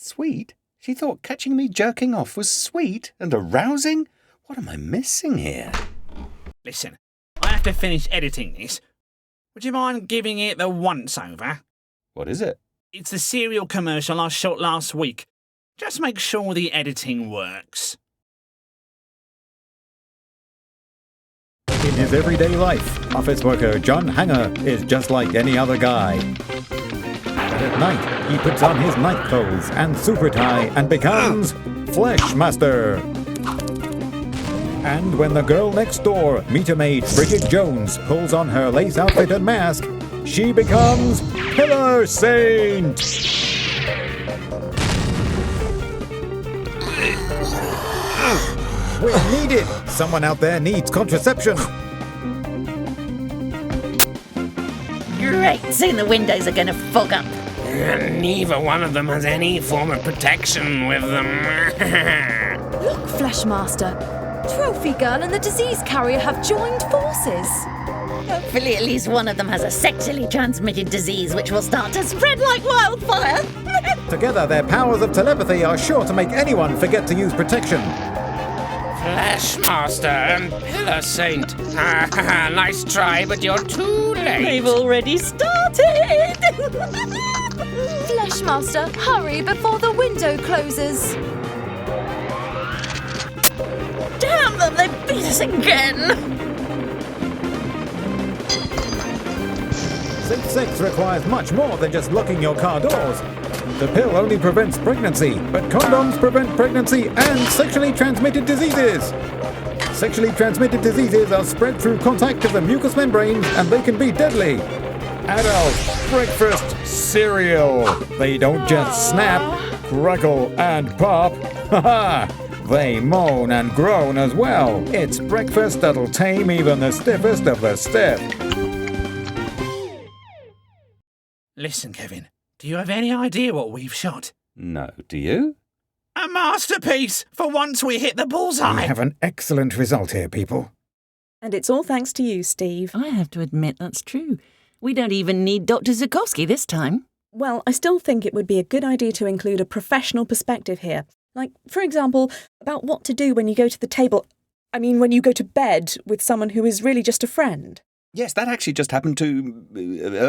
Sweet? She thought catching me jerking off was sweet and arousing? What am I missing here? Listen, I have to finish editing this. Would you mind giving it the once-over? What is it? It's the cereal commercial I shot last week. Just make sure the editing works. In his everyday life, office worker John Hanger is just like any other guy. But at night, he puts on his night clothes and super tie and becomes Fleshmaster. And when the girl next door, meter maid Bridget Jones, pulls on her lace outfit and mask, she becomes Pillar Saint. We're needed. Someone out there needs contraception. Great, soon the windows are going to fog up. Neither one of them has any form of protection with them. Look, Fleshmaster. Trophy Girl and the Disease Carrier have joined forces. Hopefully at least one of them has a sexually transmitted disease which will start to spread like wildfire. Together, their powers of telepathy are sure to make anyone forget to use protection. Fleshmaster and Pillar Saint. Nice try, but you're too late. They've already started. Fleshmaster, hurry before the window closes. Damn them, they beat us again. Sex requires much more than just locking your car doors. The pill only prevents pregnancy, but condoms prevent pregnancy and sexually transmitted diseases. Sexually transmitted diseases are spread through contact of the mucous membranes and they can be deadly. Adult breakfast cereal. They don't just snap, crackle, and pop. Ha ha! They moan and groan as well. It's breakfast that'll tame even the stiffest of the stiff. Listen, Kevin, do you have any idea what we've shot? No, do you? A masterpiece! For once we hit the bullseye! We have an excellent result here, people. And it's all thanks to you, Steve. I have to admit that's true. We don't even need Dr. Zukovsky this time. Well, I still think it would be a good idea to include a professional perspective here. Like, for example, about what to do when you go to the table. I mean, when you go to bed with someone who is really just a friend. Yes, that actually just happened to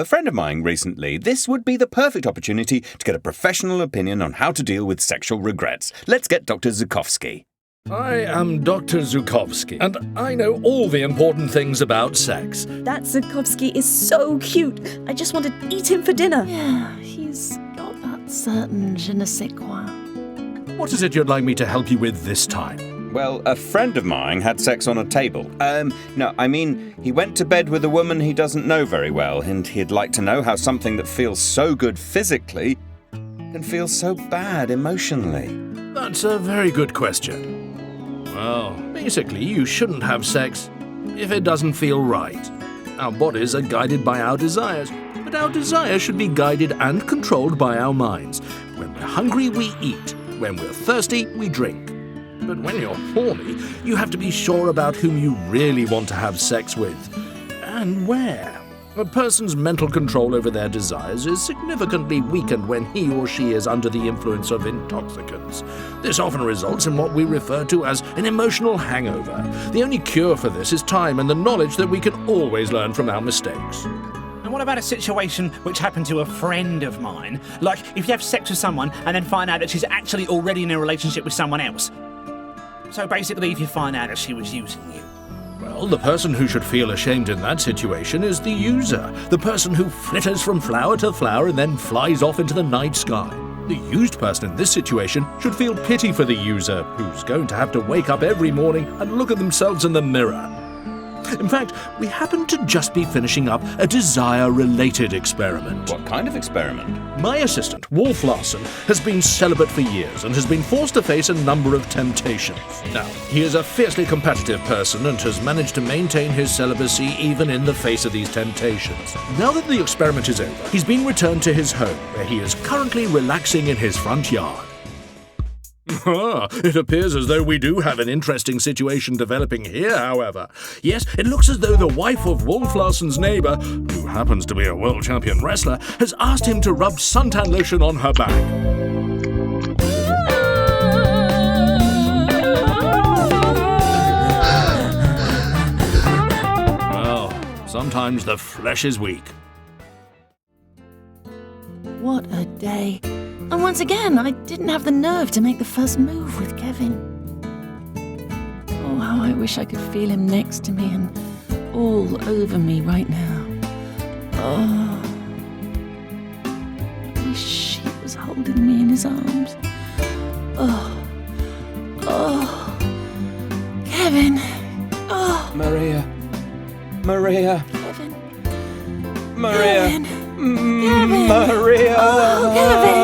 a friend of mine recently. This would be the perfect opportunity to get a professional opinion on how to deal with sexual regrets. Let's get Dr. Zukovsky. I am Dr. Zukovsky, and I know all the important things about sex. That Zukovsky is so cute. I just want to eat him for dinner. Yeah, he's got that certain je ne sais quoi. What is it you'd like me to help you with this time? Well, a friend of mine had sex on a table. No, I mean, he went to bed with a woman he doesn't know very well, and he'd like to know how something that feels so good physically can feel so bad emotionally. That's a very good question. Well, basically, you shouldn't have sex if it doesn't feel right. Our bodies are guided by our desires, but our desires should be guided and controlled by our minds. When we're hungry, we eat. When we're thirsty, we drink. But when you're horny, you have to be sure about whom you really want to have sex with, and where. A person's mental control over their desires is significantly weakened when he or she is under the influence of intoxicants. This often results in what we refer to as an emotional hangover. The only cure for this is time and the knowledge that we can always learn from our mistakes. And what about a situation which happened to a friend of mine? Like, if you have sex with someone and then find out that she's actually already in a relationship with someone else. So basically, if you find out that she was using you. Well, the person who should feel ashamed in that situation is the user, the person who flitters from flower to flower and then flies off into the night sky. The used person in this situation should feel pity for the user, who's going to have to wake up every morning and look at themselves in the mirror. In fact, we happen to just be finishing up a desire-related experiment. What kind of experiment? My assistant, Wolf Larson, has been celibate for years and has been forced to face a number of temptations. Now, he is a fiercely competitive person and has managed to maintain his celibacy even in the face of these temptations. Now that the experiment is over, he's been returned to his home, where he is currently relaxing in his front yard. It appears as though we do have an interesting situation developing here, however. Yes, it looks as though the wife of Wolf Larson's neighbour, who happens to be a world champion wrestler, has asked him to rub suntan lotion on her back. sometimes the flesh is weak. What a day. And once again, I didn't have the nerve to make the first move with Kevin. Oh, how I wish I could feel him next to me and all over me right now. Oh, I wish he was holding me in his arms. Oh, Kevin. Oh, Maria. Maria. Kevin. Maria. Kevin. Maria. Oh, Kevin.